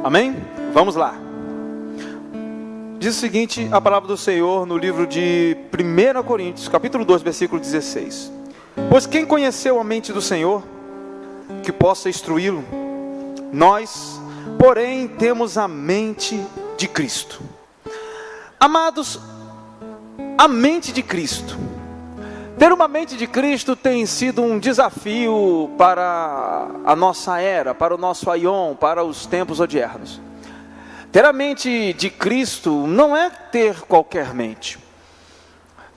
Amém? Vamos lá. Diz o seguinte, a palavra do Senhor no livro de 1 Coríntios, capítulo 2, versículo 16. Pois quem conheceu a mente do Senhor, que possa instruí-lo? Nós, porém, temos a mente de Cristo. Amados, a mente de Cristo. Ter uma mente de Cristo tem sido um desafio para a nossa era, para o nosso aion, para os tempos odiernos. Ter a mente de Cristo não é ter qualquer mente.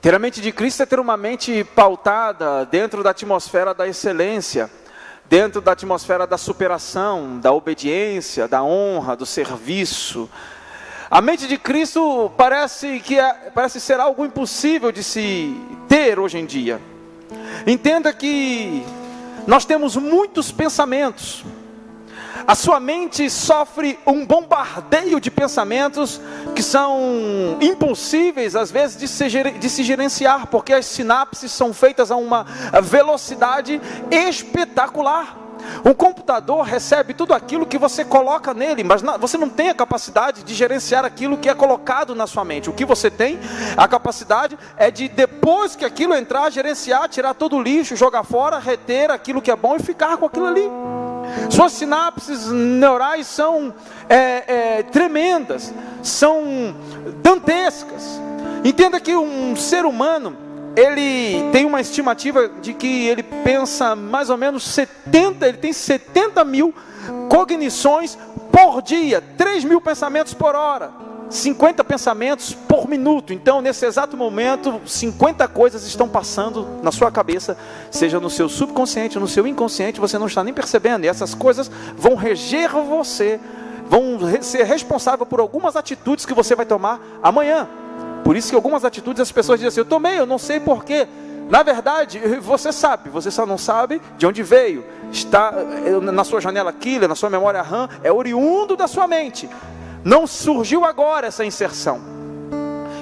Ter a mente de Cristo é ter uma mente pautada dentro da atmosfera da excelência, dentro da atmosfera da superação, da obediência, da honra, do serviço. A mente de Cristo parece ser algo impossível de se ter hoje em dia. Entenda que nós temos muitos pensamentos. A sua mente sofre um bombardeio de pensamentos que são impossíveis às vezes de se gerenciar, porque as sinapses são feitas a uma velocidade espetacular. Um computador recebe tudo aquilo que você coloca nele, mas você não tem a capacidade de gerenciar aquilo que é colocado na sua mente. O que você tem, a capacidade é de, depois que aquilo entrar, gerenciar, tirar todo o lixo, jogar fora, reter aquilo que é bom e ficar com aquilo ali. Suas sinapses neurais são tremendas, são dantescas. Entenda que um ser humano, ele tem uma estimativa de que ele pensa mais ou menos ele tem 70 mil cognições por dia, 3 mil pensamentos por hora, 50 pensamentos por minuto. Então, nesse exato momento, 50 coisas estão passando na sua cabeça, seja no seu subconsciente, no seu inconsciente, você não está nem percebendo, e essas coisas vão reger você, vão ser responsável por algumas atitudes que você vai tomar amanhã. Por isso que algumas atitudes as pessoas dizem assim, eu tomei, eu não sei porquê. Na verdade, você sabe, você só não sabe de onde veio. Está na sua janela killer, na sua memória RAM, é oriundo da sua mente. Não surgiu agora essa inserção.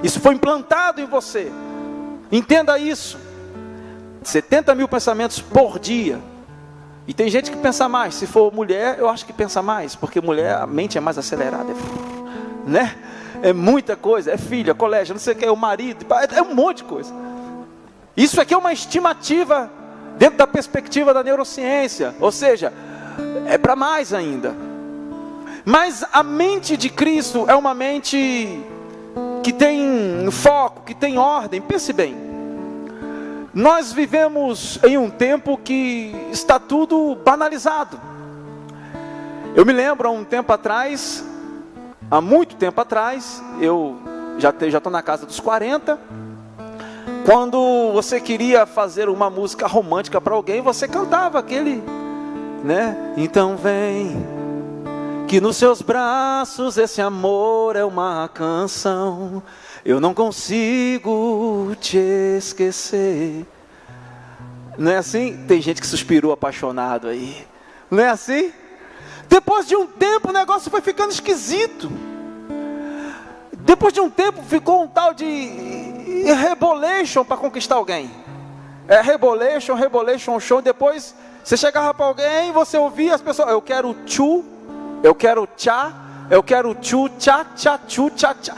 Isso foi implantado em você. Entenda isso. 70 mil pensamentos por dia. E tem gente que pensa mais. Se for mulher, eu acho que pensa mais, porque mulher, a mente é mais acelerada, né? É muita coisa, é filha, colégio, não sei o que, é o marido, é um monte de coisa. Isso aqui é uma estimativa dentro da perspectiva da neurociência, ou seja, é para mais ainda. Mas a mente de Cristo é uma mente que tem foco, que tem ordem. Pense bem, nós vivemos em um tempo que está tudo banalizado. Eu me lembro há um tempo atrás, há muito tempo atrás, eu já estou na casa dos 40, quando você queria fazer uma música romântica para alguém, você cantava aquele, né? Então vem, que nos seus braços esse amor é uma canção, eu não consigo te esquecer. Não é assim? Tem gente que suspirou apaixonado aí, não é assim? Depois de um tempo o negócio foi ficando esquisito. Depois de um tempo ficou um tal de rebolation para conquistar alguém. Rebolation, show. Depois você chegava para alguém e você ouvia as pessoas, eu quero tchu, eu quero tchá, eu quero tchu, tchá, tchá, tchu, tchá, tchá.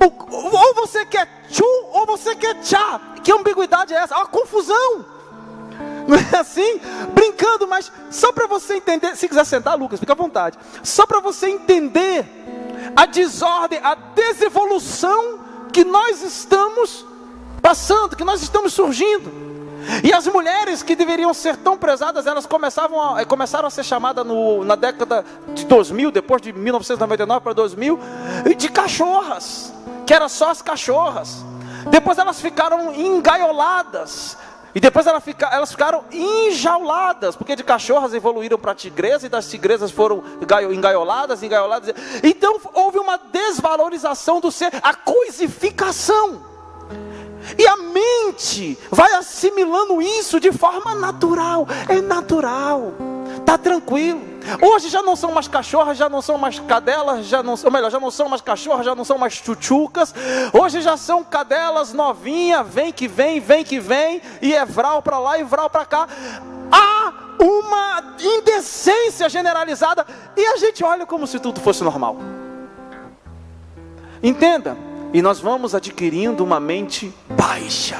Ou você quer tchu, ou você quer tchá. Que ambiguidade é essa? Uma confusão. Não é assim? Brincando, mas só para você entender. Se quiser sentar, Lucas, fica à vontade. Só para você entender a desordem, a desevolução que nós estamos passando, que nós estamos surgindo. E as mulheres que deveriam ser tão prezadas, elas começaram a ser chamadas na década de 2000, depois de 1999 para 2000, de cachorras, que eram só as cachorras. Depois elas ficaram engaioladas. E depois elas ficaram enjauladas, porque de cachorras evoluíram para tigresas, e das tigresas foram engaioladas. Então houve uma desvalorização do ser, a coisificação. E a mente vai assimilando isso de forma natural. É natural, está tranquilo. Hoje já não são mais cachorras, já não são mais cadelas, já não são mais cachorras, já não são mais chuchucas. Hoje já são cadelas novinhas, vem que vem, e é vral para lá e vral para cá. Há uma indecência generalizada, e a gente olha como se tudo fosse normal. Entenda, e nós vamos adquirindo uma mente baixa,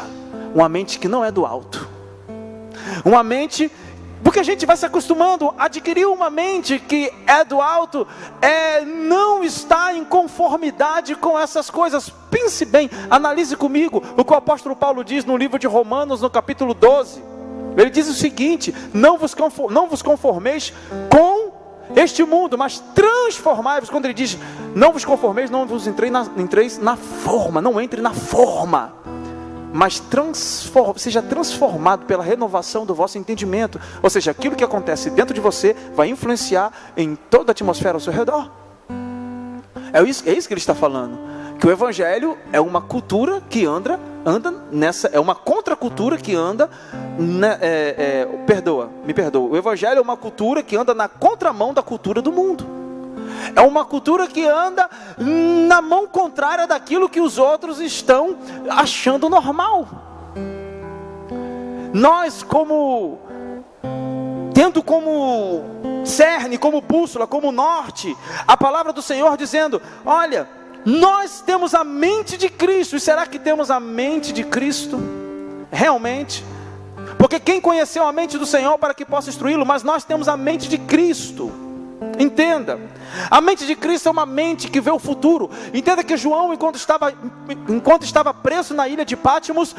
uma mente que não é do alto, uma mente, porque a gente vai se acostumando a adquirir uma mente que é do alto, não está em conformidade com essas coisas. Pense bem, analise comigo o que o apóstolo Paulo diz no livro de Romanos, no capítulo 12, ele diz o seguinte: não vos conformeis com este mundo, mas transformai-vos. Quando ele diz, não vos conformeis, não vos entreis na forma, não entre na forma, mas seja transformado pela renovação do vosso entendimento. Ou seja, aquilo que acontece dentro de você vai influenciar em toda a atmosfera ao seu redor. É isso que ele está falando, que o evangelho é uma cultura que anda nessa, é uma contracultura que anda, me perdoa, o evangelho é uma cultura que anda na contramão da cultura do mundo. É uma cultura que anda na mão contrária daquilo que os outros estão achando normal. Nós, tendo como cerne, como bússola, como norte, a palavra do Senhor dizendo: olha, nós temos a mente de Cristo. E será que temos a mente de Cristo realmente? Porque quem conheceu a mente do Senhor para que possa instruí-lo? Mas nós temos a mente de Cristo. Entenda, a mente de Cristo é uma mente que vê o futuro. Entenda que João, enquanto estava preso na ilha de Patmos,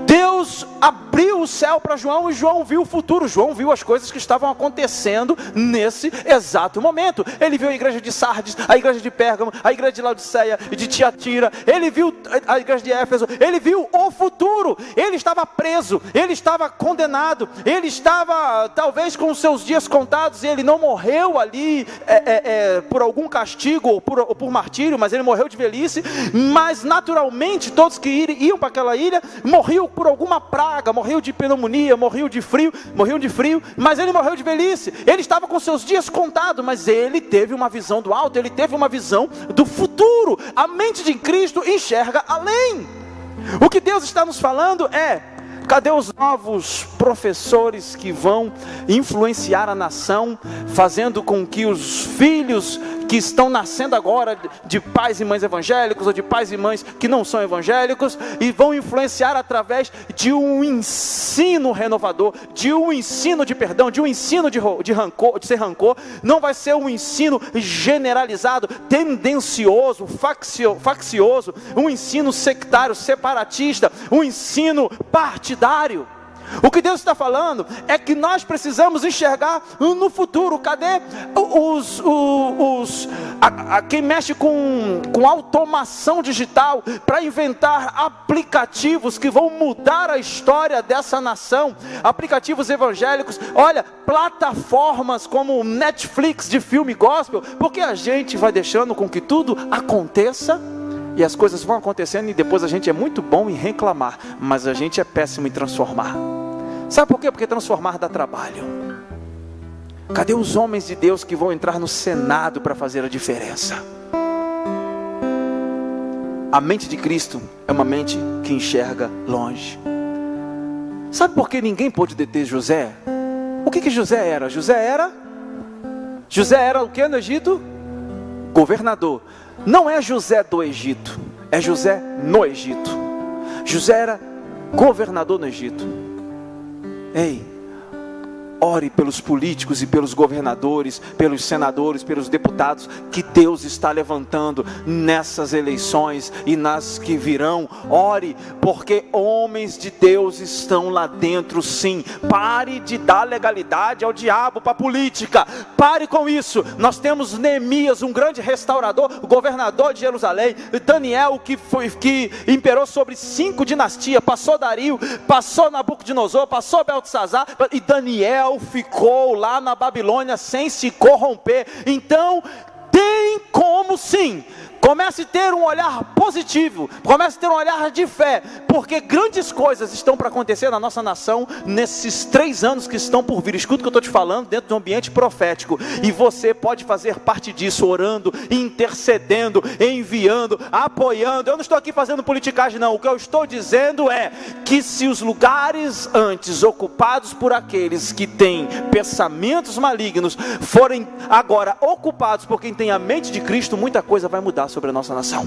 Deus abriu o céu para João, e João viu o futuro. João viu as coisas que estavam acontecendo nesse exato momento. Ele viu a igreja de Sardes, a igreja de Pérgamo, a igreja de Laodiceia e de Tiatira. Ele viu a igreja de Éfeso. Ele viu o futuro. Ele estava preso, ele estava condenado, ele estava talvez com os seus dias contados, e ele não morreu ali por algum castigo ou por martírio, mas ele morreu de velhice. Mas naturalmente todos que iam para aquela ilha morriam por alguma praga, morreu de pneumonia, morreu de frio, mas ele morreu de velhice. Ele estava com seus dias contados, mas ele teve uma visão do alto, ele teve uma visão do futuro. A mente de Cristo enxerga além. O que Deus está nos falando é: cadê os novos professores que vão influenciar a nação, fazendo com que os filhos que estão nascendo agora, de pais e mães evangélicos, ou de pais e mães que não são evangélicos, e vão influenciar através de um ensino renovador, de um ensino de perdão, de um ensino de ser rancor? Não vai ser um ensino generalizado, tendencioso, faccioso, um ensino sectário, separatista, um ensino partidário. O que Deus está falando é que nós precisamos enxergar no futuro. Cadê quem mexe com automação digital para inventar aplicativos que vão mudar a história dessa nação? Aplicativos evangélicos, olha, plataformas como Netflix de filme gospel, porque a gente vai deixando com que tudo aconteça. E as coisas vão acontecendo, e depois a gente é muito bom em reclamar, mas a gente é péssimo em transformar. Sabe por quê? Porque transformar dá trabalho. Cadê os homens de Deus que vão entrar no Senado para fazer a diferença? A mente de Cristo é uma mente que enxerga longe. Sabe por que ninguém pôde deter José? O que José era? José era o que no Egito? Governador. Não é José do Egito, é José no Egito. José era governador no Egito. Ei, ore pelos políticos e pelos governadores, pelos senadores, pelos deputados que Deus está levantando nessas eleições e nas que virão. Ore, porque homens de Deus estão lá dentro, sim. Pare de dar legalidade ao diabo para a política. Pare com isso. Nós temos Neemias, um grande restaurador, o governador de Jerusalém. Daniel, que imperou sobre 5 dinastias. Passou Dario, passou Nabucodonosor, passou Beltesazar, e Daniel ficou lá na Babilônia sem se corromper. Então tem como sim Comece a ter um olhar positivo, comece a ter um olhar de fé, porque grandes coisas estão para acontecer na nossa nação, nesses 3 anos que estão por vir. Escuta o que eu estou te falando, dentro de um ambiente profético, e você pode fazer parte disso, orando, intercedendo, enviando, apoiando. Eu não estou aqui fazendo politicagem não, o que eu estou dizendo é, que se os lugares antes ocupados por aqueles que têm pensamentos malignos, forem agora ocupados por quem tem a mente de Cristo, muita coisa vai mudar sobre a nossa nação.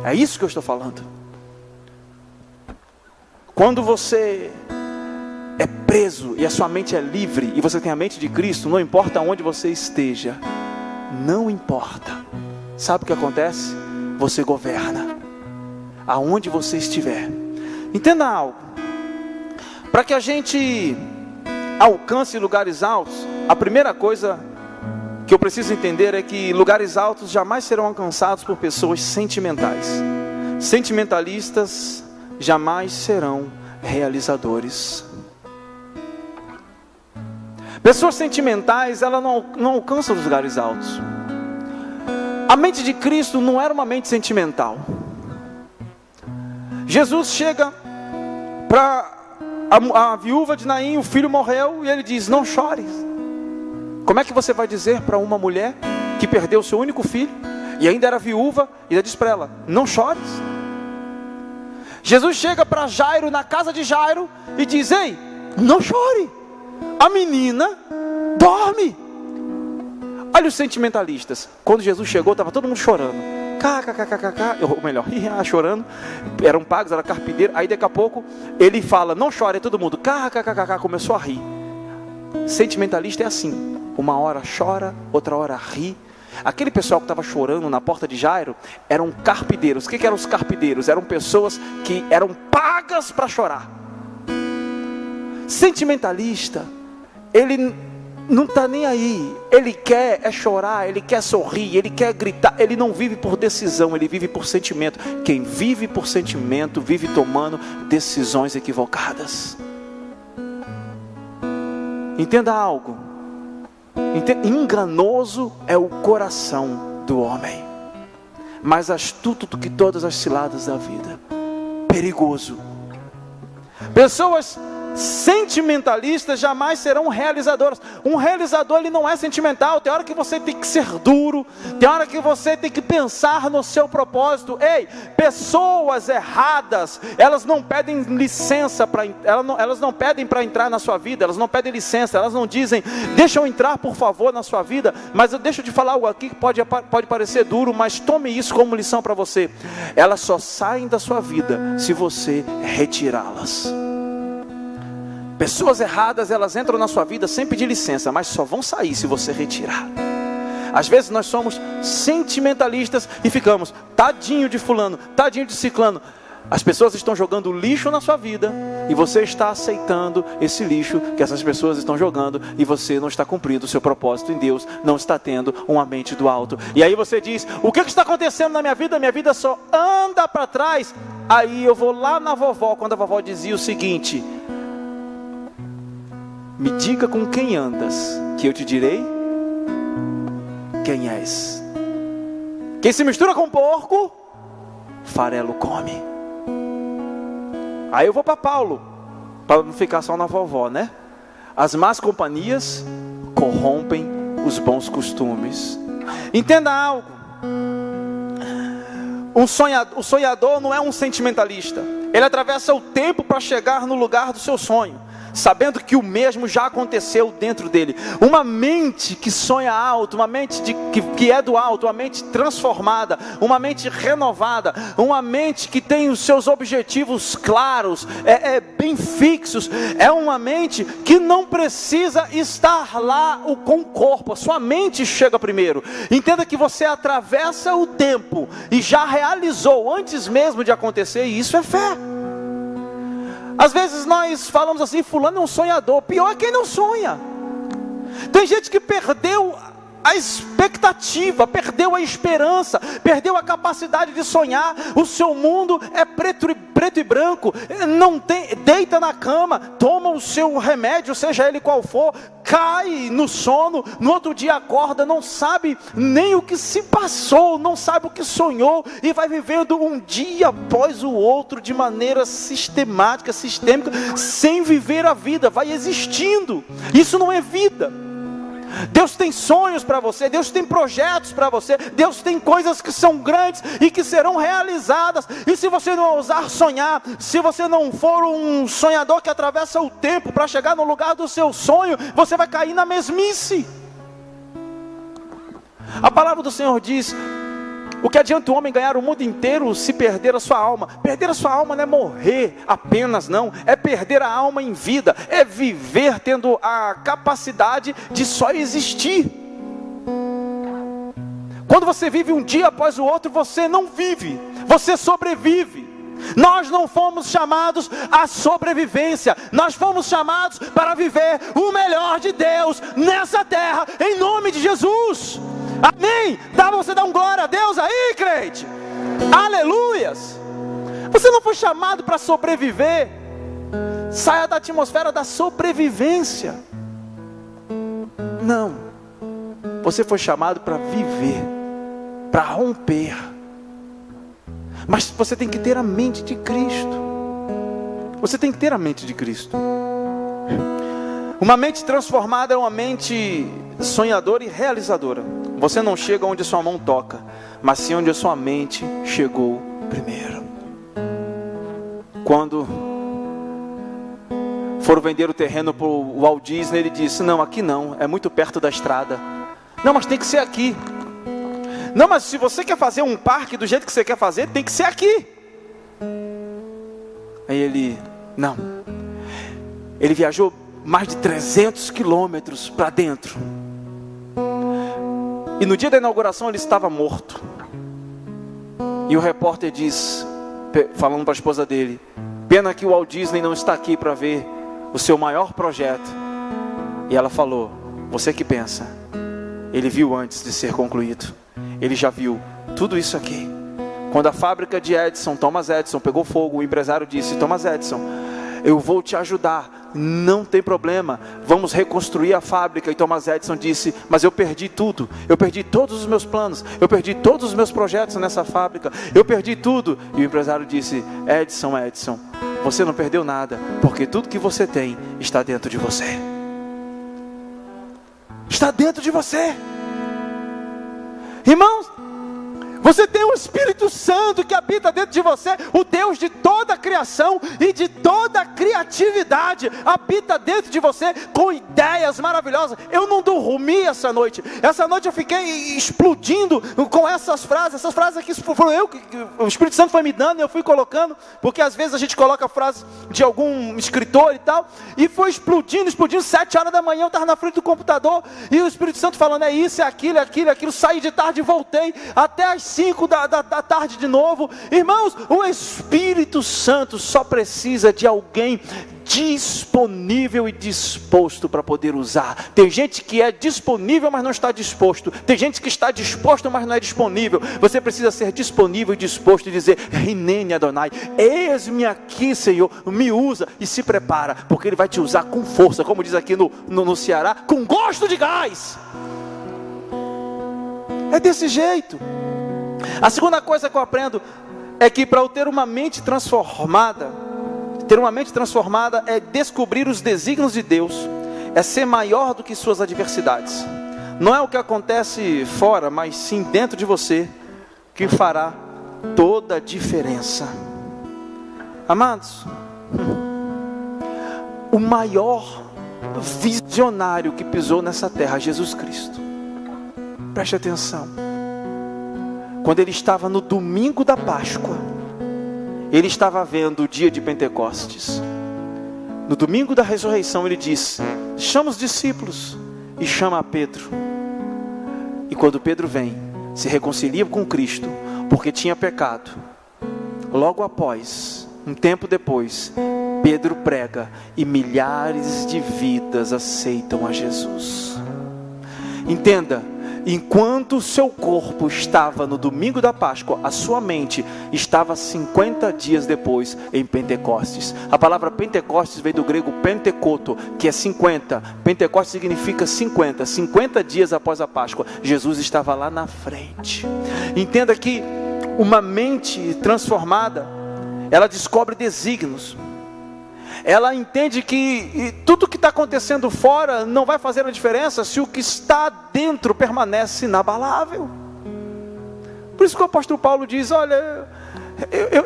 É isso que eu estou falando. Quando você é preso e a sua mente é livre, e você tem a mente de Cristo, não importa onde você esteja, não importa. Sabe o que acontece? Você governa aonde você estiver. Entenda algo: para que a gente alcance lugares altos, a primeira coisa que eu preciso entender é que lugares altos jamais serão alcançados por pessoas sentimentais. Sentimentalistas jamais serão realizadores. Pessoas sentimentais, elas não alcançam os lugares altos. A mente de Cristo não era uma mente sentimental. Jesus chega para a viúva de Naim, o filho morreu, e ele diz: não chores. Como é que você vai dizer para uma mulher que perdeu o seu único filho, e ainda era viúva, e ele diz para ela: não chores? Jesus chega para Jairo, na casa de Jairo, e diz: ei, não chore, a menina dorme. Olha os sentimentalistas. Quando Jesus chegou, estava todo mundo chorando. Ou melhor, chorando. Eram pagos, era carpinteiro. Aí daqui a pouco ele fala: não chore, é todo mundo. Começou a rir. Sentimentalista é assim: uma hora chora, outra hora ri. Aquele pessoal que estava chorando na porta de Jairo eram carpideiros. O que eram os carpideiros? Eram pessoas que eram pagas para chorar. Sentimentalista, ele não está nem aí. Ele quer é chorar, ele quer sorrir, ele quer gritar. Ele não vive por decisão, ele vive por sentimento. Quem vive por sentimento vive tomando decisões equivocadas. Entenda algo: enganoso é o coração do homem, mais astuto do que todas as ciladas da vida. Perigoso. Pessoas sentimentalistas jamais serão realizadoras. Um realizador, ele não é sentimental. Tem hora que você tem que ser duro, tem hora que você tem que pensar no seu propósito. Ei, pessoas erradas, elas não pedem licença elas não pedem para entrar na sua vida, elas não pedem licença, elas não dizem: deixa eu entrar por favor na sua vida. Mas eu deixo de falar algo aqui que pode parecer duro, mas tome isso como lição para você. Elas só saem da sua vida se você retirá-las. Pessoas erradas, elas entram na sua vida sem pedir licença, mas só vão sair se você retirar. Às vezes nós somos sentimentalistas e ficamos: tadinho de fulano, tadinho de ciclano. As pessoas estão jogando lixo na sua vida, e você está aceitando esse lixo que essas pessoas estão jogando, e você não está cumprindo o seu propósito em Deus, não está tendo uma mente do alto. E aí você diz: o que está acontecendo na minha vida? Minha vida só anda para trás. Aí eu vou lá na vovó, quando a vovó dizia o seguinte: me diga com quem andas, que eu te direi quem és. Quem se mistura com porco, farelo come. Aí eu vou para Paulo, para não ficar só na vovó, né? As más companhias corrompem os bons costumes. Entenda algo: o sonhador não é um sentimentalista. Ele atravessa o tempo para chegar no lugar do seu sonho, sabendo que o mesmo já aconteceu dentro dele. Uma mente que sonha alto, uma mente que é do alto, uma mente transformada, uma mente renovada, uma mente que tem os seus objetivos claros, bem fixos. É uma mente que não precisa estar lá com o corpo. A sua mente chega primeiro. Entenda que você atravessa o tempo e já realizou antes mesmo de acontecer, e isso é fé. Às vezes nós falamos assim: fulano é um sonhador. Pior é quem não sonha. Tem gente que perdeu a expectativa, perdeu a esperança, perdeu a capacidade de sonhar. O seu mundo é preto e branco. Não tem, deita na cama, toma o seu remédio, seja ele qual for, cai no sono, no outro dia acorda, não sabe nem o que se passou, não sabe o que sonhou, e vai vivendo um dia após o outro, de maneira sistemática, sistêmica, sem viver a vida, vai existindo. Isso não é vida. Deus tem sonhos para você, Deus tem projetos para você, Deus tem coisas que são grandes e que serão realizadas. E se você não ousar sonhar, se você não for um sonhador que atravessa o tempo para chegar no lugar do seu sonho, você vai cair na mesmice. A palavra do Senhor diz: o que adianta o homem ganhar o mundo inteiro se perder a sua alma? Perder a sua alma não é morrer apenas, não. É perder a alma em vida. É viver tendo a capacidade de só existir. Quando você vive um dia após o outro, você não vive, você sobrevive. Nós não fomos chamados à sobrevivência. Nós fomos chamados para viver o melhor de Deus nessa terra, em nome de Jesus. Amém? Dá você dar um glória a Deus aí, crente? Aleluias! Você não foi chamado para sobreviver. Saia da atmosfera da sobrevivência. Não. Você foi chamado para viver, para romper. Mas você tem que ter a mente de Cristo. Você tem que ter a mente de Cristo. Uma mente transformada é uma mente sonhadora e realizadora. Você não chega onde sua mão toca, mas sim onde a sua mente chegou primeiro. Quando foram vender o terreno para o Walt Disney, ele disse: não, aqui não, é muito perto da estrada. Não, mas tem que ser aqui. Não, mas se você quer fazer um parque do jeito que você quer fazer, tem que ser aqui. Aí ele, não. Ele viajou mais de 300 quilômetros para dentro. E no dia da inauguração ele estava morto. E o repórter diz, falando para a esposa dele: pena que o Walt Disney não está aqui para ver o seu maior projeto. E ela falou: você que pensa, ele viu antes de ser concluído. Ele já viu tudo isso aqui. Quando a fábrica de Edison, Thomas Edison, pegou fogo, o empresário disse: Thomas Edison, eu vou te ajudar, não tem problema, vamos reconstruir a fábrica. E Thomas Edison disse: mas eu perdi tudo, eu perdi todos os meus planos, eu perdi todos os meus projetos nessa fábrica, eu perdi tudo. E o empresário disse: Edison, você não perdeu nada, porque tudo que você tem está dentro de você. Está dentro de você. Irmãos, você tem o Espírito Santo que habita dentro de você. O Deus de toda a criação e de toda a criatividade habita dentro de você com ideias maravilhosas. Eu não dormi essa noite. Essa noite eu fiquei explodindo com essas frases aqui foram eu que o Espírito Santo foi me dando e eu fui colocando, porque às vezes a gente coloca frases de algum escritor e tal, e foi explodindo, 7 horas da manhã eu estava na frente do computador e o Espírito Santo falando: é isso, é aquilo, saí de tarde e voltei até as 5 da tarde de novo. Irmãos, o Espírito Santo só precisa de alguém disponível e disposto para poder usar. Tem gente que é disponível, mas não está disposto. Tem gente que está disposto, mas não é disponível. Você precisa ser disponível e disposto e dizer: Rinene Adonai, eis-me aqui, Senhor, me usa. E se prepara, porque Ele vai te usar com força, como diz aqui no Ceará, com gosto de gás. É desse jeito. A segunda coisa que eu aprendo é que para eu ter uma mente transformada, é descobrir os desígnios de Deus, é ser maior do que suas adversidades. Não é o que acontece fora, mas sim dentro de você, que fará toda a diferença. Amados, o maior visionário que pisou nessa terra, Jesus Cristo, preste atenção. Quando ele estava no domingo da Páscoa, ele estava vendo o dia de Pentecostes. No domingo da ressurreição ele diz: chama os discípulos e chama a Pedro. E quando Pedro vem, se reconcilia com Cristo, porque tinha pecado. Logo após, um tempo depois, Pedro prega e milhares de vidas aceitam a Jesus. Entenda, enquanto o seu corpo estava no domingo da Páscoa, a sua mente estava 50 dias depois em Pentecostes. A palavra Pentecostes veio do grego pentecoto, que é 50. Pentecostes significa 50. 50 dias após a Páscoa, Jesus estava lá na frente. Entenda que uma mente transformada, ela descobre desígnios. Ela entende que tudo que está acontecendo fora não vai fazer a diferença se o que está dentro permanece inabalável. Por isso que o apóstolo Paulo diz: olha,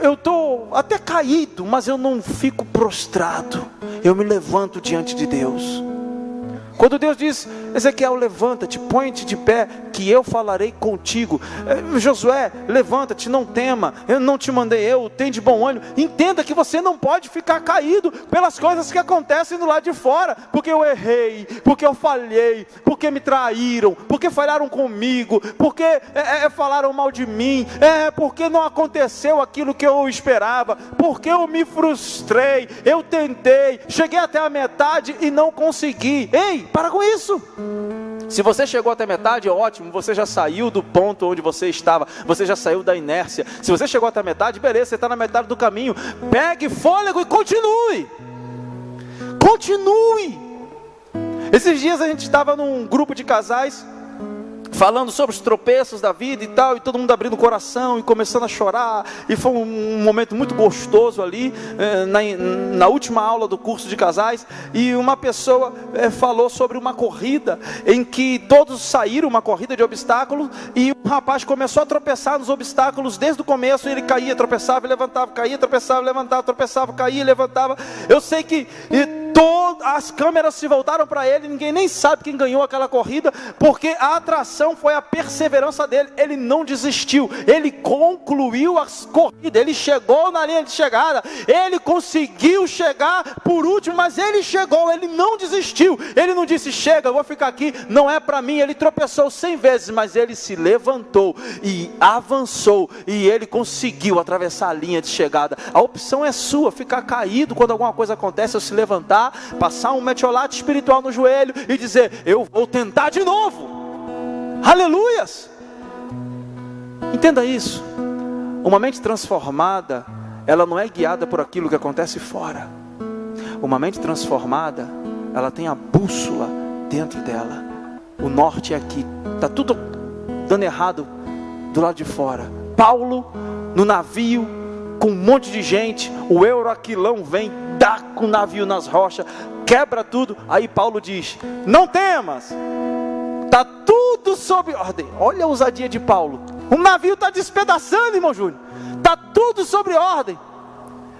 eu estou até caído, mas eu não fico prostrado, eu me levanto diante de Deus. Quando Deus diz: Ezequiel, levanta-te, põe-te de pé, que eu falarei contigo. Josué, levanta-te, não tema, eu não te mandei eu, tem de bom ânimo. Entenda que você não pode ficar caído pelas coisas que acontecem do lado de fora, porque eu errei, porque eu falhei, porque me traíram, porque falharam comigo, porque falaram mal de mim, porque não aconteceu aquilo que eu esperava, porque eu me frustrei, eu tentei, cheguei até a metade e não consegui. Ei, para com isso. Se você chegou até metade, ótimo, você já saiu do ponto onde você estava, você já saiu da inércia. Se você chegou até a metade, beleza, você está na metade do caminho. Pegue fôlego e continue. Continue. Esses dias a gente estava num grupo de casais, falando sobre os tropeços da vida e tal, e todo mundo abrindo o coração e começando a chorar, e foi um momento muito gostoso ali, na última aula do curso de casais, e uma pessoa falou sobre uma corrida, em que todos saíram, uma corrida de obstáculos, e o rapaz começou a tropeçar nos obstáculos desde o começo, e ele caía, tropeçava e levantava, caía, tropeçava, levantava, tropeçava, caía e levantava. Eu sei que todas as câmeras se voltaram para ele, ninguém nem sabe quem ganhou aquela corrida, porque a atração foi a perseverança dele. Ele não desistiu, ele concluiu a corrida, ele chegou na linha de chegada, ele conseguiu chegar por último, mas ele chegou, ele não desistiu, ele não disse: chega, eu vou ficar aqui, não é para mim. Ele tropeçou 100 vezes, mas ele se levantou e avançou, e ele conseguiu atravessar a linha de chegada. A opção é sua: ficar caído quando alguma coisa acontece, ou se levantar, passar um metiolate espiritual no joelho e dizer: eu vou tentar de novo. Aleluias. Entenda isso. Uma mente transformada, ela não é guiada por aquilo que acontece fora. Uma mente transformada, ela tem a bússola dentro dela. O norte é aqui. Está tudo dando errado do lado de fora. Paulo no navio, com um monte de gente, o Euraquilão vem, dá com o navio nas rochas, quebra tudo. Aí Paulo diz: não temas, está tudo sob ordem. Olha a ousadia de Paulo. O navio está despedaçando, irmão Júnior, está tudo sobre ordem.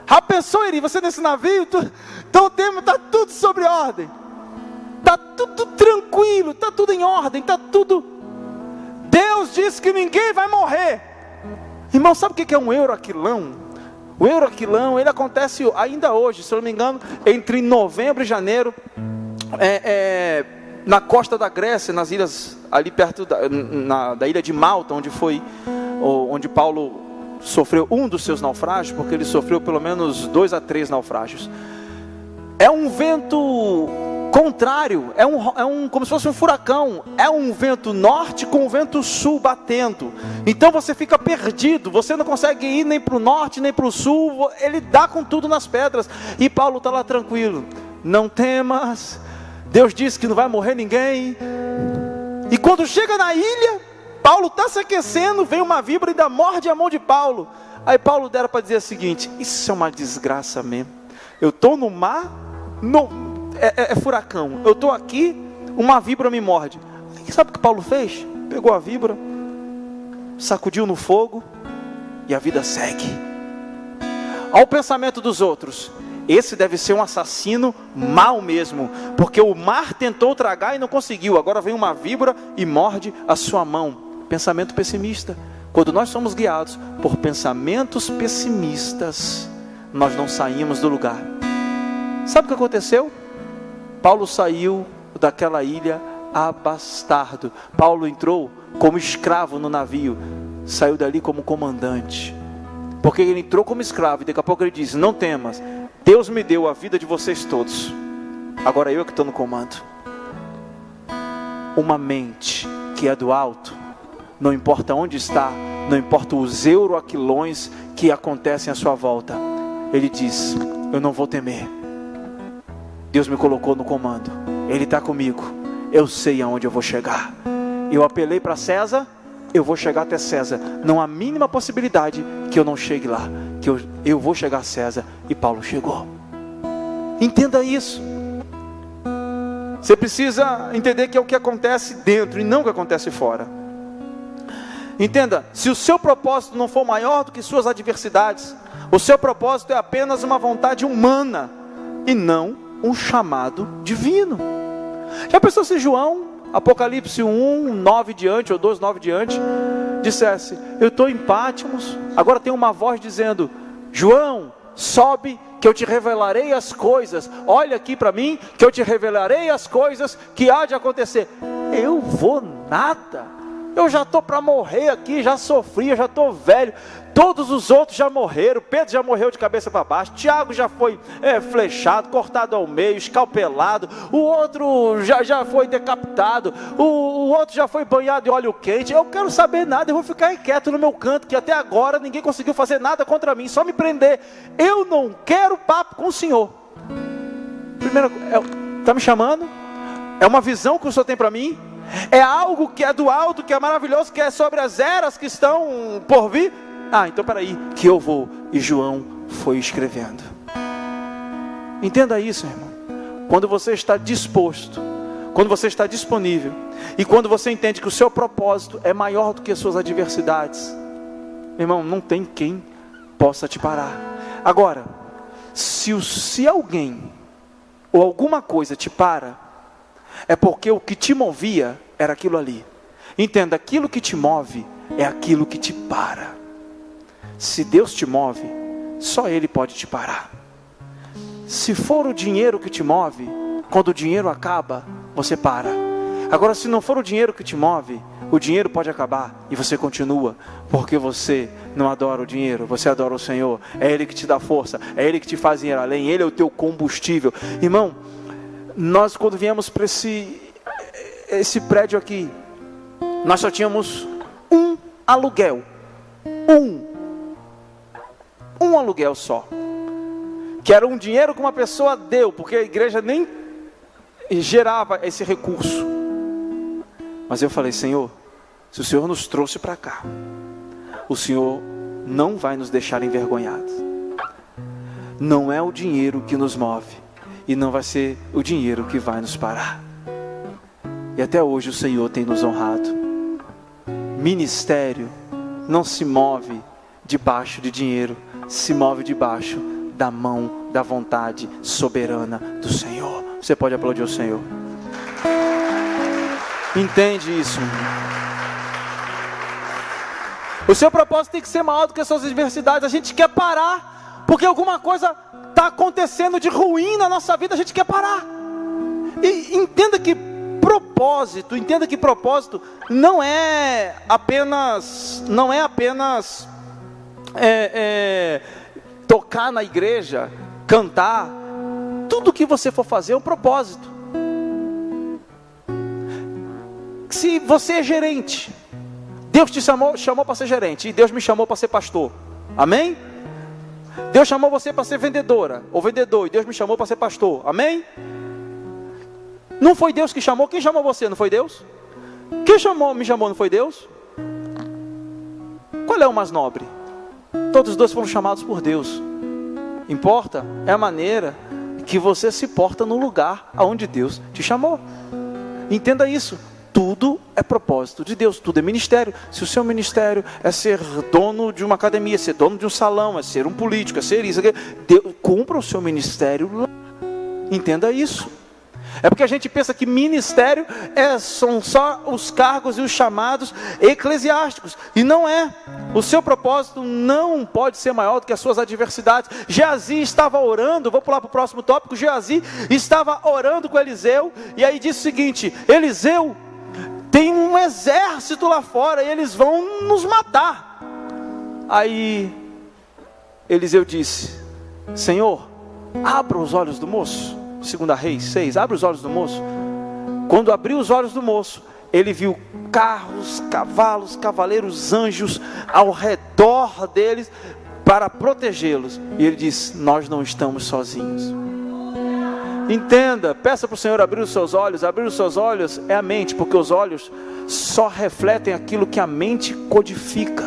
Já pensou, Eri, você nesse navio? Então está tudo sobre ordem, está tudo tranquilo, está tudo em ordem, está tudo. Deus disse que ninguém vai morrer. Irmão, sabe o que é um Euraquilão? O Euraquilão, ele acontece ainda hoje, se eu não me engano, entre novembro e janeiro, na costa da Grécia, nas ilhas, ali perto da ilha de Malta, onde Paulo sofreu um dos seus naufrágios, porque ele sofreu pelo menos 2 a 3 naufrágios. É um vento contrário, como se fosse um furacão, é um vento norte com o vento sul batendo, então você fica perdido, você não consegue ir nem para o norte nem para o sul, ele dá com tudo nas pedras, e Paulo está lá tranquilo: não temas, Deus disse que não vai morrer ninguém. E quando chega na ilha, Paulo está se aquecendo, vem uma víbora e ainda morde a mão de Paulo. Aí Paulo dera para dizer o seguinte: isso é uma desgraça mesmo, eu estou no mar, é furacão, eu estou aqui, uma víbora me morde. E sabe o que Paulo fez? Pegou a víbora, sacudiu no fogo, e a vida segue. Ao pensamento dos outros: esse deve ser um assassino mau mesmo, porque o mar tentou tragar e não conseguiu, agora vem uma víbora e morde a sua mão. Pensamento pessimista. Quando nós somos guiados por pensamentos pessimistas, nós não saímos do lugar. Sabe o que aconteceu? Paulo saiu daquela ilha abastardo. Paulo entrou como escravo no navio, saiu dali como comandante, porque ele entrou como escravo, e daqui a pouco ele disse: não temas, Deus me deu a vida de vocês todos, agora eu que estou no comando. Uma mente que é do alto, não importa onde está, não importa os euroquilões que acontecem à sua volta, ele diz: eu não vou temer. Deus me colocou no comando, Ele está comigo, eu sei aonde eu vou chegar. Eu apelei para César, eu vou chegar até César. Não há mínima possibilidade que eu não chegue lá, que eu vou chegar a César. E Paulo chegou. Entenda isso. Você precisa entender que é o que acontece dentro e não o que acontece fora. Entenda, se o seu propósito não for maior do que suas adversidades, o seu propósito é apenas uma vontade humana e não um chamado divino. Já pensou se João, Apocalipse 1, 9 diante, ou 2, 9 diante, dissesse: eu estou em Patmos, agora tem uma voz dizendo: João, sobe que eu te revelarei as coisas, olha aqui para mim, que eu te revelarei as coisas que há de acontecer. Eu vou nada, eu já estou para morrer aqui, já sofri, eu já estou velho, todos os outros já morreram, Pedro já morreu de cabeça para baixo, Tiago já foi flechado, cortado ao meio, escalpelado, o outro já foi decapitado, o outro já foi banhado em óleo quente. Eu quero saber nada, eu vou ficar quieto no meu canto, que até agora ninguém conseguiu fazer nada contra mim, só me prender. Eu não quero papo com o Senhor. Primeiro, está me chamando? É uma visão que o Senhor tem para mim? É algo que é do alto, que é maravilhoso, que é sobre as eras que estão por vir? Então peraí, que eu vou. E João foi escrevendo. Entenda isso, irmão. Quando você está disposto, quando você está disponível, e quando você entende que o seu propósito é maior do que as suas adversidades, irmão, não tem quem possa te parar. Agora, se alguém ou alguma coisa te para, é porque o que te movia era aquilo ali. Entenda, aquilo que te move é aquilo que te para. Se Deus te move, só Ele pode te parar. Se for o dinheiro que te move, quando o dinheiro acaba, você para. Agora, se não for o dinheiro que te move, o dinheiro pode acabar e você continua, porque você não adora o dinheiro, você adora o Senhor. É Ele que te dá força, é Ele que te faz ir além, Ele é o teu combustível. Irmão, nós quando viemos para esse prédio aqui, nós só tínhamos um aluguel. Um aluguel só, que era um dinheiro que uma pessoa deu, porque a igreja nem gerava esse recurso. Mas eu falei: Senhor, se o Senhor nos trouxe para cá, o Senhor não vai nos deixar envergonhados. Não é o dinheiro que nos move, e não vai ser o dinheiro que vai nos parar. E até hoje o Senhor tem nos honrado. Ministério não se move debaixo de dinheiro, se move debaixo da mão, da vontade soberana do Senhor. Você pode aplaudir o Senhor. Entende isso? O seu propósito tem que ser maior do que as suas adversidades. A gente quer parar, porque alguma coisa está acontecendo de ruim na nossa vida, a gente quer parar. E entenda que propósito não é apenas tocar na igreja, cantar. Tudo que você for fazer é um propósito. Se você é gerente, Deus te chamou para ser gerente, e Deus me chamou para ser pastor. Amém? Deus chamou você para ser vendedora ou vendedor, e Deus me chamou para ser pastor. Amém? Não foi Deus que chamou? Quem chamou você? Não foi Deus? Quem me chamou? Não foi Deus? Qual é o mais nobre? Todos os dois foram chamados por Deus. Importa é a maneira que você se porta no lugar aonde Deus te chamou. Entenda isso. Tudo é propósito de Deus, tudo é ministério. Se o seu ministério é ser dono de uma academia, ser dono de um salão, é ser um político, é ser isso, Deus, cumpra o seu ministério lá. Entenda isso. É porque a gente pensa que ministério são só os cargos e os chamados eclesiásticos. E não é. O seu propósito não pode ser maior do que as suas adversidades. Geazi estava orando, vou pular para o próximo tópico. Geazi estava orando com Eliseu, e aí disse o seguinte: Eliseu, tem um exército lá fora e eles vão nos matar. Aí Eliseu disse: Senhor, abra os olhos do moço. 2 Reis 6, abre os olhos do moço. Quando abriu os olhos do moço, ele viu carros, cavalos, cavaleiros, anjos ao redor deles para protegê-los. E ele diz: nós não estamos sozinhos. Entenda, peça para o Senhor abrir os seus olhos. Abrir os seus olhos é a mente, porque os olhos só refletem aquilo que a mente codifica.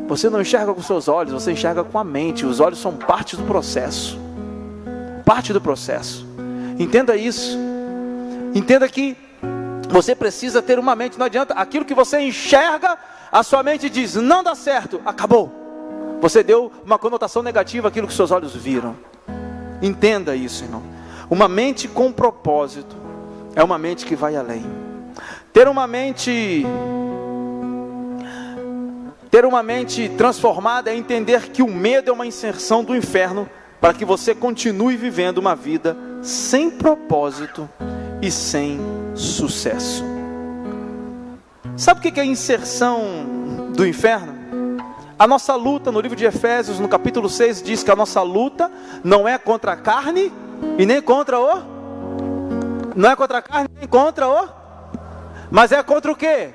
Você não enxerga com os seus olhos, você enxerga com a mente. Os olhos são parte do processo. Parte do processo. Entenda isso. Entenda que você precisa ter uma mente. Não adianta, aquilo que você enxerga, a sua mente diz: não dá certo, acabou. Você deu uma conotação negativa àquilo que seus olhos viram. Entenda isso, irmão. Uma mente com propósito é uma mente que vai além. Ter uma mente transformada é entender que o medo é uma inserção do inferno para que você continue vivendo uma vida sem propósito e sem sucesso. Sabe o que é a inserção do inferno? A nossa luta, no livro de Efésios, no capítulo 6, diz que a nossa luta não é contra a carne e nem contra o... Não é contra a carne nem contra o... Mas é contra o quê?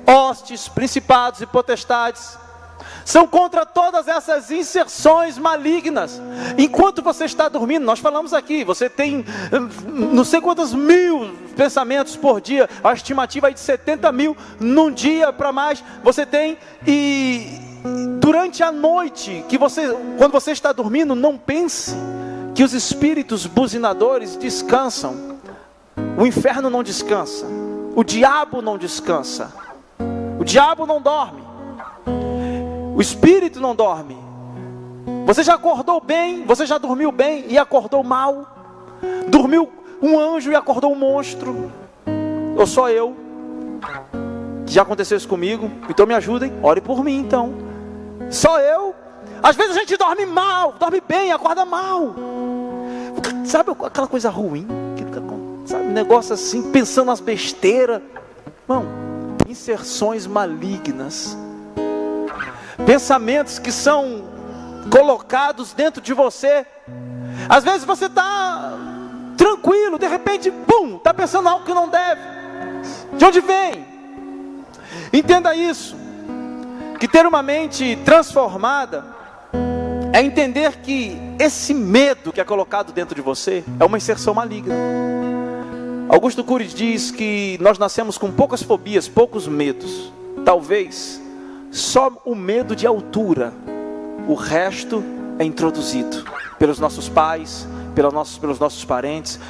Hostes, principados e potestades. São contra todas essas inserções malignas. Enquanto você está dormindo, nós falamos aqui, você tem não sei quantos mil pensamentos por dia. A estimativa é de 70 mil num dia para mais. Você tem, e durante a noite, quando você está dormindo, não pense que os espíritos buzinadores descansam. O inferno não descansa. O diabo não descansa. O diabo não dorme. O espírito não dorme. Você já acordou bem, você já dormiu bem e acordou mal. Dormiu um anjo e acordou um monstro. Ou só eu? Já aconteceu isso comigo? Então me ajudem, ore por mim então. Só eu? Às vezes a gente dorme mal, dorme bem, acorda mal. Sabe aquela coisa ruim? Sabe, negócio assim, pensando nas besteiras. Não, inserções malignas. Pensamentos que são colocados dentro de você. Às vezes você está tranquilo, de repente, pum, está pensando algo que não deve. De onde vem? Entenda isso, que ter uma mente transformada é entender que esse medo que é colocado dentro de você é uma inserção maligna. Augusto Cury diz que nós nascemos com poucas fobias, poucos medos. Talvez só o medo de altura. O resto é introduzido pelos nossos pais, pelos nossos parentes.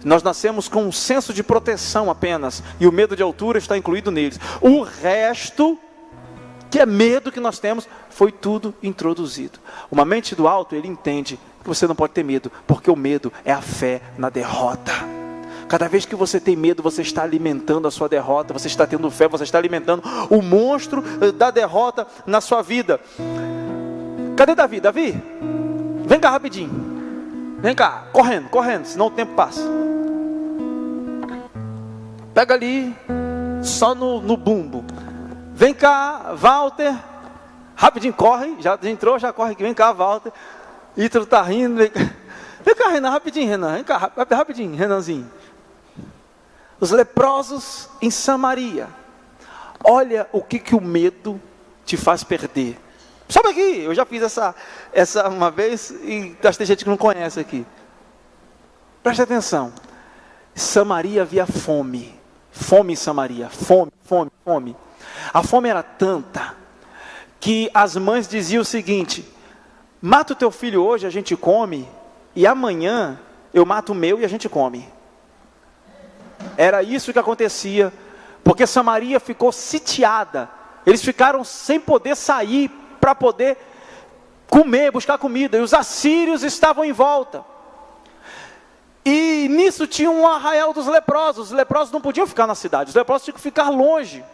Nós nascemos com um senso de proteção apenas, e o medo de altura está incluído neles. O resto, que é medo que nós temos, foi tudo introduzido. Uma mente do alto, ele entende que você não pode ter medo, porque o medo é a fé na derrota. Cada vez que você tem medo, você está alimentando a sua derrota. Você está tendo fé, você está alimentando o monstro da derrota na sua vida. Cadê Davi? Davi, vem cá rapidinho. Vem cá, correndo, senão o tempo passa. Pega ali, só no bumbo. Vem cá, Walter. Rapidinho, corre, já entrou, já corre aqui. Vem cá, Walter. Ítalo está rindo. Vem cá, Renan, rapidinho, Renan. Vem cá, rapidinho, Renanzinho. Os leprosos em Samaria. Olha o que o medo te faz perder. Sobe aqui, eu já fiz essa uma vez e acho que tem gente que não conhece aqui. Preste atenção. Samaria havia fome. Fome em Samaria. Fome. A fome era tanta que as mães diziam o seguinte: mata o teu filho hoje, a gente come, e amanhã eu mato o meu e a gente come. Era isso que acontecia, porque Samaria ficou sitiada. Eles ficaram sem poder sair para poder comer, buscar comida. E os assírios estavam em volta. E nisso tinha um arraial dos leprosos. Os leprosos não podiam ficar na cidade, os leprosos tinham que ficar longe.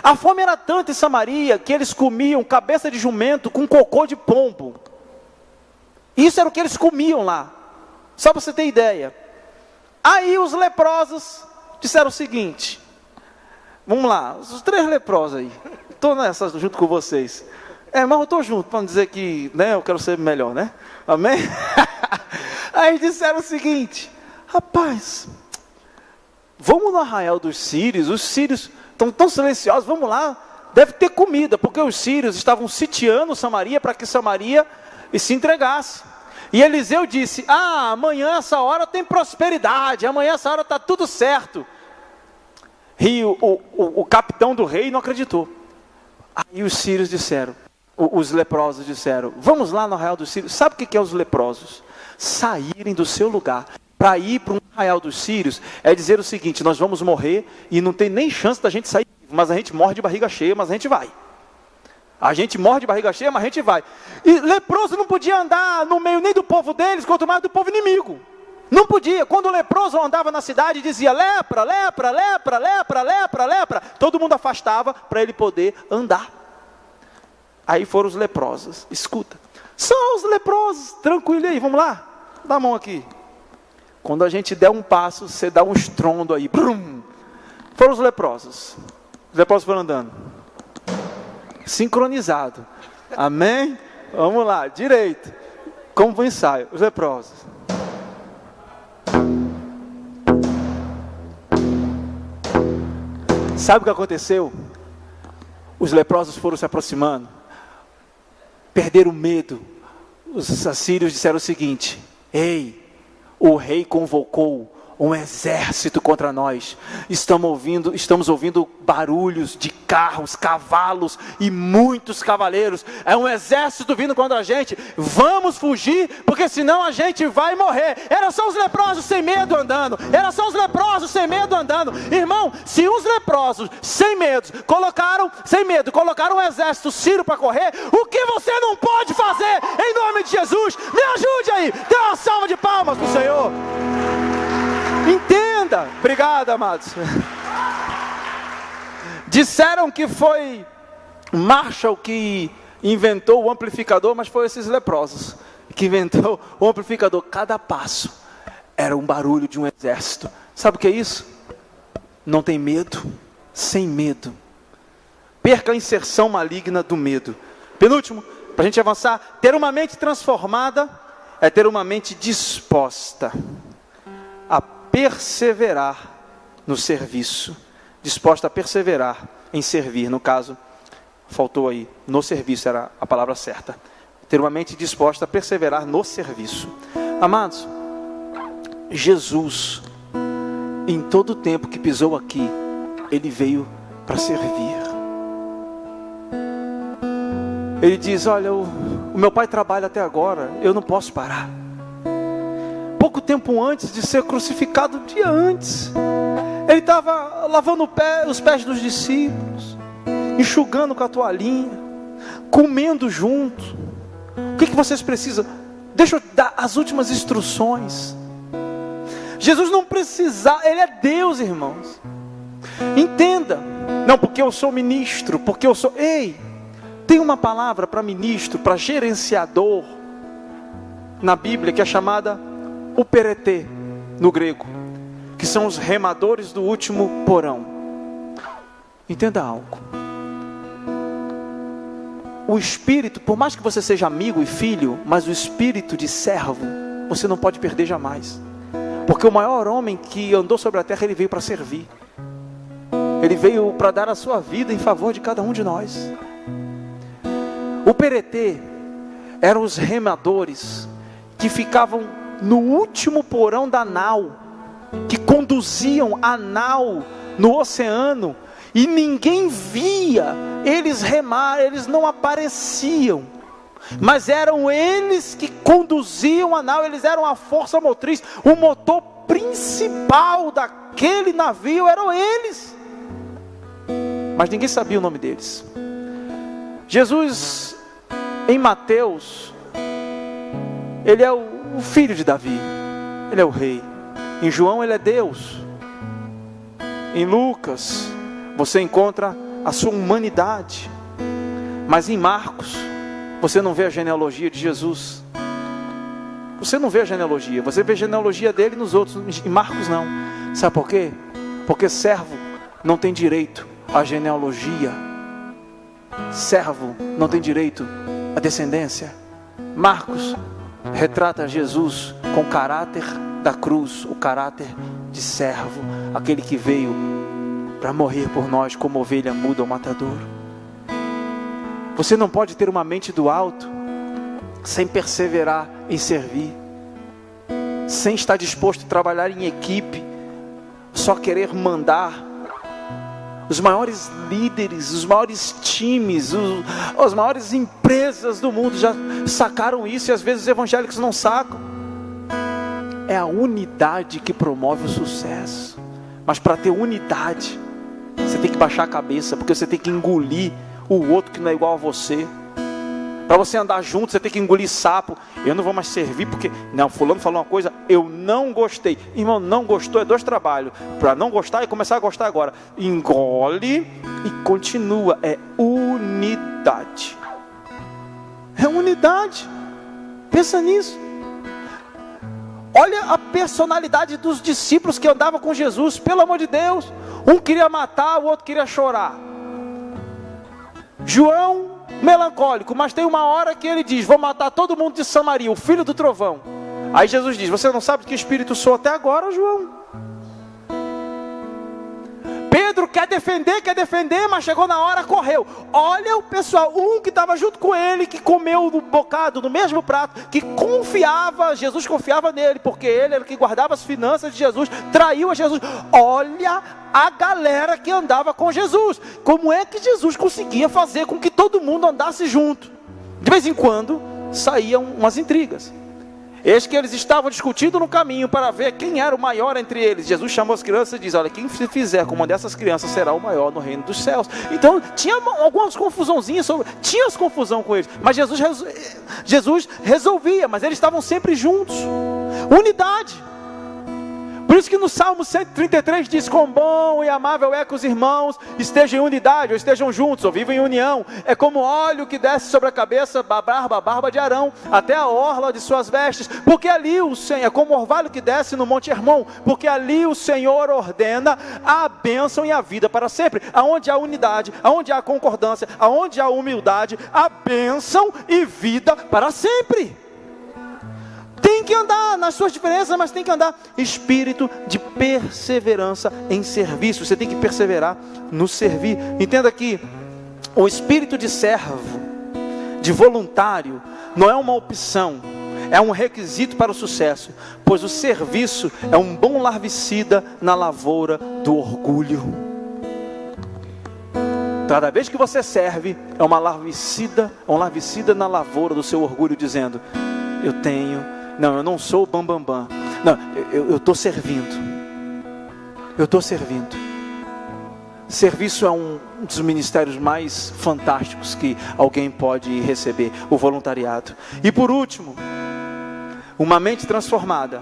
A fome era tanta em Samaria que eles comiam cabeça de jumento com cocô de pombo. Isso era o que eles comiam lá. Só para você ter ideia. Aí os leprosos disseram o seguinte: vamos lá, os 3 leprosos aí, estou nessa junto com vocês. Mas eu estou junto, para não dizer que, né, eu quero ser melhor, né? Amém? Aí disseram o seguinte: rapaz, vamos no arraial dos sírios. Os sírios estão tão silenciosos, vamos lá, deve ter comida, porque os sírios estavam sitiando Samaria para que Samaria se entregasse. E Eliseu disse: amanhã essa hora tem prosperidade, amanhã essa hora está tudo certo. E o capitão do rei não acreditou. Aí os sírios disseram, os leprosos disseram: vamos lá no arraial dos sírios. Sabe o que é os leprosos? Saírem do seu lugar para ir para um arraial dos sírios é dizer o seguinte: nós vamos morrer e não tem nem chance da gente sair, mas a gente morre de barriga cheia, mas a gente vai. A gente morre de barriga cheia, mas a gente vai. E leproso não podia andar no meio nem do povo deles, quanto mais do povo inimigo. Não podia. Quando o leproso andava na cidade e dizia: lepra, lepra, lepra, lepra, lepra, lepra, todo mundo afastava para ele poder andar. Aí foram os leprosos. Escuta, são os leprosos, tranquilo aí, vamos lá, dá a mão aqui. Quando a gente der um passo, você dá um estrondo aí, brum. Foram os leprosos. Os leprosos foram andando, sincronizado, amém? Vamos lá, direito, como foi o ensaio, os leprosos. Sabe o que aconteceu? Os leprosos foram se aproximando, perderam o medo. Os assírios disseram o seguinte: ei, o rei convocou um exército contra nós. Estamos ouvindo barulhos de carros, cavalos e muitos cavaleiros. É um exército vindo contra a gente. Vamos fugir, porque senão a gente vai morrer. Eram só os leprosos sem medo andando. Eram só os leprosos sem medo andando. Irmão, se os leprosos sem medo colocaram um exército sírio para correr, o que você não pode fazer em nome de Jesus? Me ajude aí. Dê uma salva de palmas para o Senhor. Entenda. Obrigado, amados. Disseram que foi Marshall que inventou o amplificador, mas foi esses leprosos que inventou o amplificador. Cada passo era um barulho de um exército. Sabe o que é isso? Não tem medo, sem medo. Perca a inserção maligna do medo. Penúltimo, para a gente avançar: ter uma mente transformada é ter uma mente disposta a perseverar no serviço, disposta a perseverar em servir. No caso, faltou aí, no serviço era a palavra certa. Ter uma mente disposta a perseverar no serviço. Amados, Jesus, em todo o tempo que pisou aqui, Ele veio para servir. Ele diz: olha, o meu pai trabalha até agora, eu não posso parar. Pouco tempo antes de ser crucificado, um dia antes, Ele estava lavando os pés dos discípulos, enxugando com a toalhinha, comendo junto. O que vocês precisam? Deixa eu dar as últimas instruções. Jesus não precisa, Ele é Deus, irmãos. Entenda. Não, porque eu sou ministro, porque eu sou... Ei, tem uma palavra para ministro, para gerenciador na Bíblia, que é chamada uperetê, no grego, que são os remadores do último porão. Entenda algo: o espírito, por mais que você seja amigo e filho, mas o espírito de servo, você não pode perder jamais. Porque o maior homem que andou sobre a terra, ele veio para servir. Ele veio para dar a sua vida em favor de cada um de nós. O peretê eram os remadores que ficavam no último porão da nau, que conduziam a nau no oceano, e ninguém via eles remar, eles não apareciam, mas eram eles que conduziam a nau, eles eram a força motriz, o motor principal daquele navio eram eles, mas ninguém sabia o nome deles. Jesus, em Mateus, Ele é o filho de Davi, Ele é o rei. Em João, Ele é Deus. Em Lucas, você encontra a sua humanidade. Mas em Marcos, você não vê a genealogia de Jesus. Você não vê a genealogia. Você vê a genealogia dele nos outros. Em Marcos não. Sabe por quê? Porque servo não tem direito à genealogia. Servo não tem direito à descendência. Marcos retrata Jesus com o caráter da cruz, o caráter de servo, aquele que veio para morrer por nós como ovelha muda ao matadouro. Você não pode ter uma mente do alto sem perseverar em servir, sem estar disposto a trabalhar em equipe, só querer mandar. Os maiores líderes, os maiores times, as maiores empresas do mundo já sacaram isso, e às vezes os evangélicos não sacam. É a unidade que promove o sucesso. Mas para ter unidade, você tem que baixar a cabeça, porque você tem que engolir o outro que não é igual a você. Para você andar junto, você tem que engolir sapo. Eu não vou mais servir porque, não, fulano falou uma coisa, eu não gostei. Irmão, não gostou é 2 trabalhos. Para não gostar e começar a gostar agora. Engole e continua. É unidade. É unidade. Pensa nisso. Olha a personalidade dos discípulos que andavam com Jesus. Pelo amor de Deus. Um queria matar, o outro queria chorar. João, melancólico, mas tem uma hora que ele diz: vou matar todo mundo de Samaria, o filho do trovão. Aí Jesus diz: você não sabe de que espírito sou até agora, João? Pedro quer defender, mas chegou na hora, correu. Olha o pessoal, um que estava junto com ele, que comeu no bocado, no mesmo prato, que confiava, Jesus confiava nele, porque ele era o que guardava as finanças de Jesus, traiu a Jesus. Olha a galera que andava com Jesus. Como é que Jesus conseguia fazer com que todo mundo andasse junto? De vez em quando saíam umas intrigas. Eis que eles estavam discutindo no caminho para ver quem era o maior entre eles. Jesus chamou as crianças e diz: olha, quem se fizer como uma dessas crianças será o maior no reino dos céus. Então tinha algumas confusãozinhas, tinha as confusão com eles, mas Jesus resolvia, mas eles estavam sempre juntos. Unidade. Por isso que no Salmo 133 diz: quão bom e amável é que os irmãos estejam em unidade, ou estejam juntos, ou vivam em união. É como óleo que desce sobre a cabeça, a barba de Arão, até a orla de suas vestes. Porque ali o Senhor, é como o orvalho que desce no Monte Hermon, porque ali o Senhor ordena a bênção e a vida para sempre. Aonde há unidade, aonde há concordância, aonde há humildade, a bênção e vida para sempre. Tem que andar nas suas diferenças, mas tem que andar espírito de perseverança em serviço. Você tem que perseverar no servir. Entenda que o espírito de servo, de voluntário, não é uma opção, é um requisito para o sucesso, pois o serviço é um bom larvicida na lavoura do orgulho. Cada vez que você serve, é um larvicida na lavoura do seu orgulho, dizendo: eu não sou o bambambam. Não, eu estou servindo. Eu estou servindo. Serviço é um dos ministérios mais fantásticos que alguém pode receber, o voluntariado. E por último, uma mente transformada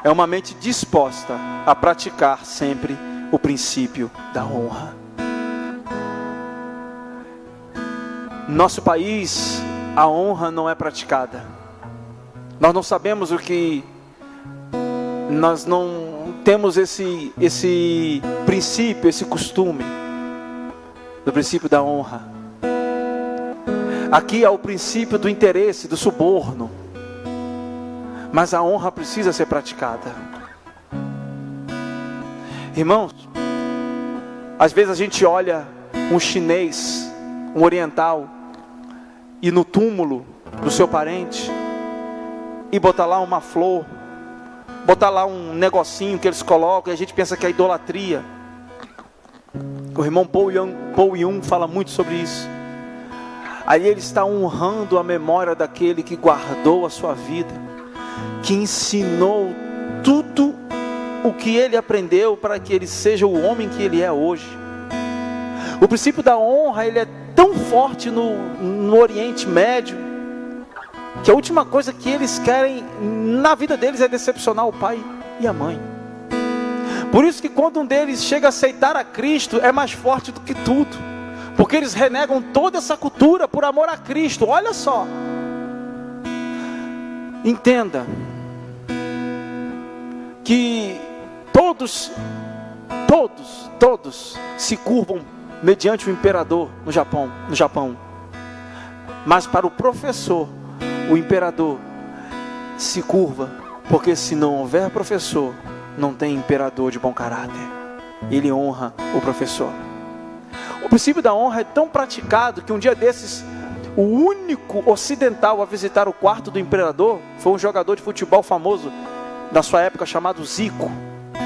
é uma mente disposta a praticar sempre o princípio da honra. No nosso país, a honra não é praticada. Nós não sabemos o que, nós não temos esse princípio, esse costume do princípio da honra. Aqui há o princípio do interesse, do suborno, mas a honra precisa ser praticada. Irmãos, às vezes a gente olha um chinês, um oriental, e no túmulo do seu parente, e botar lá uma flor, botar lá um negocinho que eles colocam, e a gente pensa que é idolatria. O irmão Paul Yun fala muito sobre isso. Aí ele está honrando a memória daquele que guardou a sua vida, que ensinou tudo o que ele aprendeu para que ele seja o homem que ele é hoje. O princípio da honra, ele é tão forte no Oriente Médio, que a última coisa que eles querem na vida deles é decepcionar o pai e a mãe. Por isso que quando um deles chega a aceitar a Cristo, é mais forte do que tudo, porque eles renegam toda essa cultura por amor a Cristo. Olha só, entenda que todos se curvam mediante o imperador no Japão. Mas para o professor, o imperador se curva, porque se não houver professor, não tem imperador de bom caráter. ele honra o professor. O princípio da honra é tão praticado que um dia desses, o único ocidental a visitar o quarto do imperador foi um jogador de futebol famoso da sua época chamado Zico,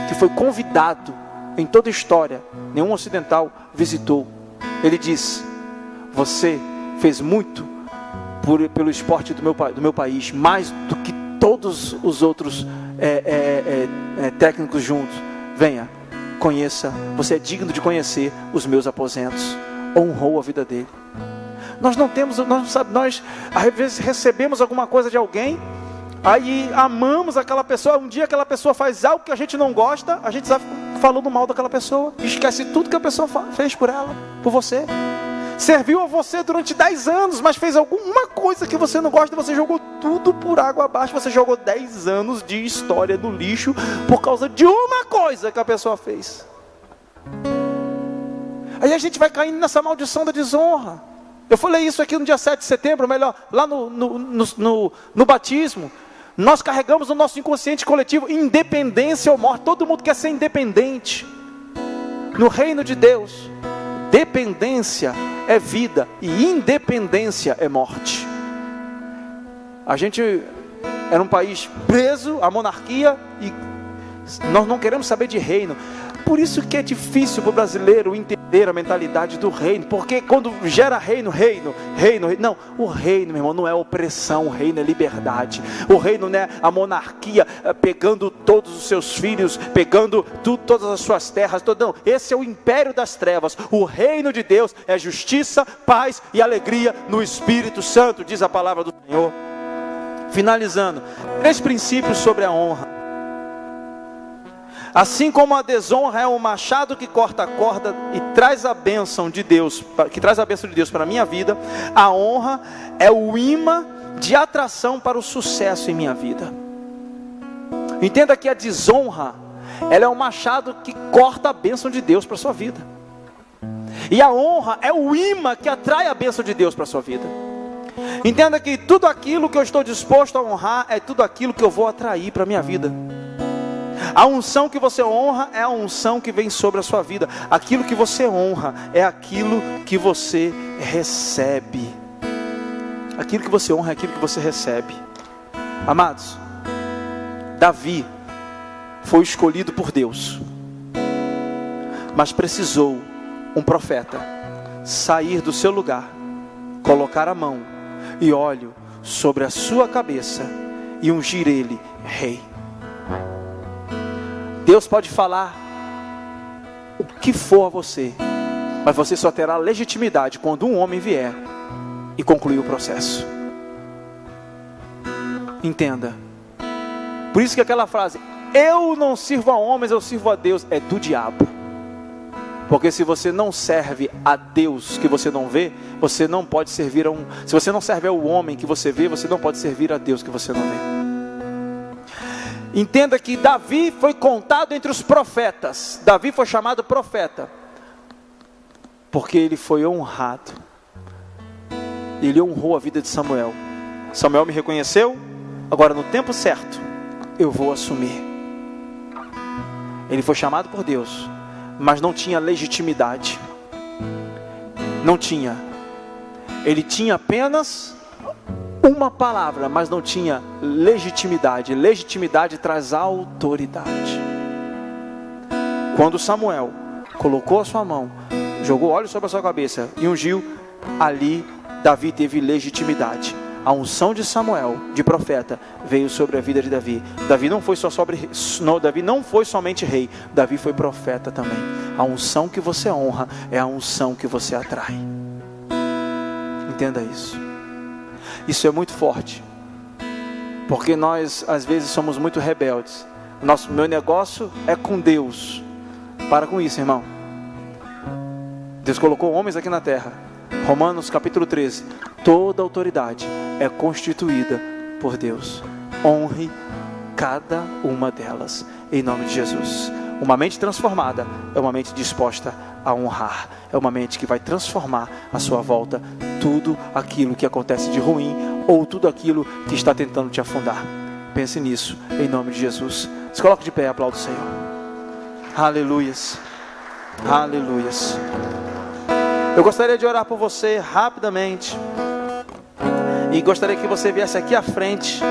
que foi convidado. Em toda a história, nenhum ocidental visitou. Ele disse: você fez muito pelo esporte do meu país, mais do que todos os outros técnicos juntos. Venha, conheça, você é digno de conhecer os meus aposentos. Honrou a vida dele. Nós não temos, nós às vezes recebemos alguma coisa de alguém, aí amamos aquela pessoa. Um dia aquela pessoa faz algo que a gente não gosta, a gente está falando mal daquela pessoa, esquece tudo que a pessoa fez por ela, por você. Serviu a você durante 10 anos, mas fez alguma coisa que você não gosta, você jogou tudo por água abaixo. Você jogou 10 anos de história no lixo por causa de uma coisa que a pessoa fez. Aí a gente vai caindo nessa maldição da desonra. Eu falei isso aqui no dia 7 de setembro, melhor, lá no batismo. Nós carregamos no nosso inconsciente coletivo independência ou morte. Todo mundo quer ser independente. No reino de Deus, dependência é vida e independência é morte. A gente era um país preso à monarquia e nós não queremos saber de reino. Por isso que é difícil para o brasileiro entender a mentalidade do reino, porque quando gera reino, não, o reino, meu irmão, não é opressão, o reino é liberdade. O reino não é a monarquia pegando todos os seus filhos, pegando todas as suas terras, não, esse é o império das trevas. O reino de Deus é justiça, paz e alegria no Espírito Santo, diz a palavra do Senhor. Finalizando, 3 princípios sobre a honra. Assim como a desonra é um machado que corta a corda e traz a bênção de Deus, para a minha vida, a honra é o imã de atração para o sucesso em minha vida. Entenda que a desonra, ela é um machado que corta a bênção de Deus para a sua vida. E a honra é o imã que atrai a bênção de Deus para a sua vida. Entenda que tudo aquilo que eu estou disposto a honrar é tudo aquilo que eu vou atrair para a minha vida. A unção que você honra é a unção que vem sobre a sua vida. Aquilo que você honra é aquilo que você recebe. Aquilo que você honra é aquilo que você recebe. Amados, Davi foi escolhido por Deus, mas precisou um profeta sair do seu lugar, colocar a mão e óleo sobre a sua cabeça e ungir ele rei. Deus pode falar o que for a você, mas você só terá legitimidade quando um homem vier e concluir o processo. Entenda. Por isso que aquela frase, eu não sirvo a homens, eu sirvo a Deus, é do diabo. Porque se você não serve a Deus que você não vê, você não pode servir a um... Se você não serve ao homem que você vê, você não pode servir a Deus que você não vê. Entenda que Davi foi contado entre os profetas. Davi foi chamado profeta porque ele foi honrado. Ele honrou a vida de Samuel. Samuel me reconheceu, agora no tempo certo eu vou assumir. Ele foi chamado por Deus, mas não tinha legitimidade. Não tinha. Ele tinha apenas uma palavra, mas não tinha legitimidade. Legitimidade traz autoridade. Quando Samuel colocou a sua mão, jogou óleo sobre a sua cabeça e ungiu, ali Davi teve legitimidade. A unção de Samuel, de profeta, veio sobre a vida de Davi. Davi não foi somente rei, Davi foi profeta também. A unção que você honra é a unção que você atrai. Entenda isso. Isso é muito forte, porque nós às vezes somos muito rebeldes. Meu negócio é com Deus. Para com isso, irmão. Deus colocou homens aqui na terra. Romanos capítulo 13. Toda autoridade é constituída por Deus. Honre cada uma delas, em nome de Jesus. Uma mente transformada é uma mente disposta a honrar. É uma mente que vai transformar à sua volta tudo aquilo que acontece de ruim, ou tudo aquilo que está tentando te afundar. Pense nisso, em nome de Jesus. Se coloque de pé e aplaude o Senhor. Aleluias. Aleluias. Eu gostaria de orar por você rapidamente. E gostaria que você viesse aqui à frente.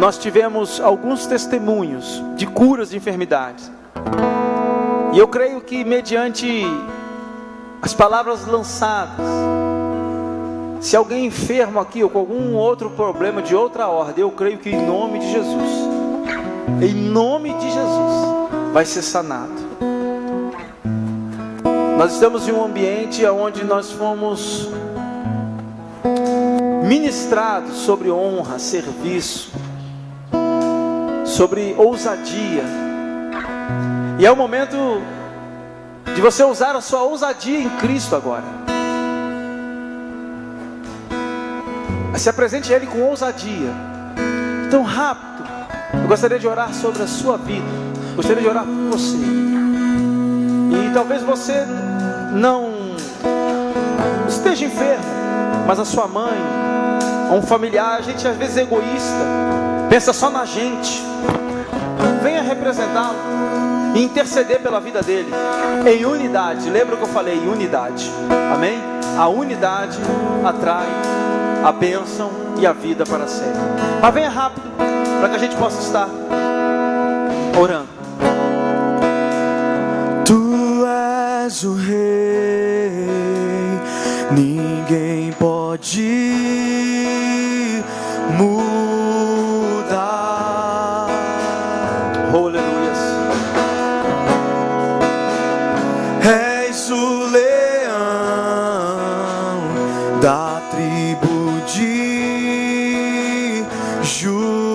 Nós tivemos alguns testemunhos de curas de enfermidades. E eu creio que mediante as palavras lançadas, se alguém enfermo aqui ou com algum outro problema de outra ordem, eu creio que em nome de Jesus, vai ser sanado. Nós estamos em um ambiente onde nós fomos ministrados sobre honra, serviço, sobre ousadia. E é o momento de você usar a sua ousadia em Cristo agora. Se apresente a Ele com ousadia. Então, rápido, eu gostaria de orar sobre a sua vida. Gostaria de orar por você. E talvez você não esteja enfermo, mas a sua mãe, ou um familiar, a gente às vezes é egoísta, pensa só na gente. Venha representá-lo e interceder pela vida dele em unidade. Lembra o que eu falei? Em unidade. Amém? A unidade atrai a bênção e a vida para sempre. Mas venha rápido, para que a gente possa estar orando. Tu és o Rei, ninguém pode mudar. Aleluia. És o leão da tribo de Judá.